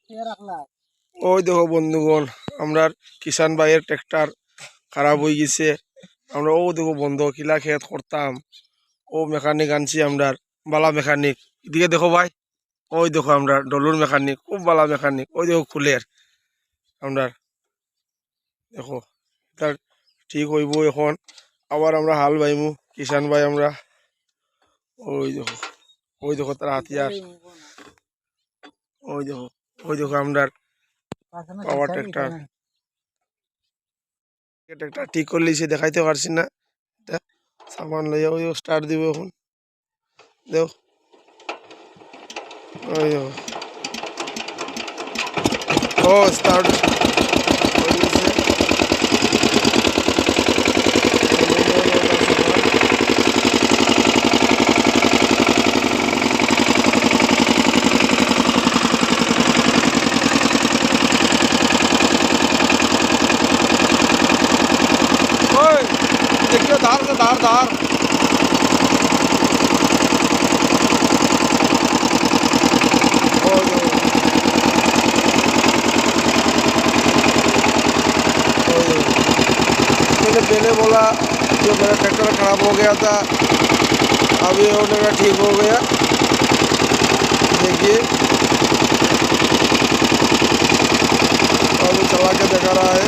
ওই দেখো বন্ধুগণ, আমরা কিষান ভাইয়ের ট্র্যাক্টর খারাপ হয়ে গেছে। আমরা ও দেখো বন্ধ কিলা খেত করতাম, ও মেকানিক আনছি আমরা, বালা মেকানিক। এদিকে দেখো ভাই, ওই দেখো আমরা ডলুর মেকানিক, খুব বালা মেকানিক। ওই দেখো খুলের আমরা, দেখো তার ঠিক হইব এখন। আবার আমরা হাল বাইমু কিষান ভাই আমরা। ওই দেখো, ওই দেখো তার হাতিয়ার। ওই দেখো, ওই দেখো আমরা পাওয়ার ট্র্যাক্টর। ট্র্যাক্টর ঠিক করলে সে দেখাইতে পারছি না, সামান লইয়া ওই স্টার্ট দিব এখন। দেখো ওই দেখো, ও স্টার্ট হয়ে গেছে। ওই দেখিও ধার আছে, ধার ধার। मैंने पहले बोला जो मेरा ट्रैक्टर ख़राब हो गया था, अभी वो मेरा ठीक हो गया। देखिए अभी चला के दिखा रहा है।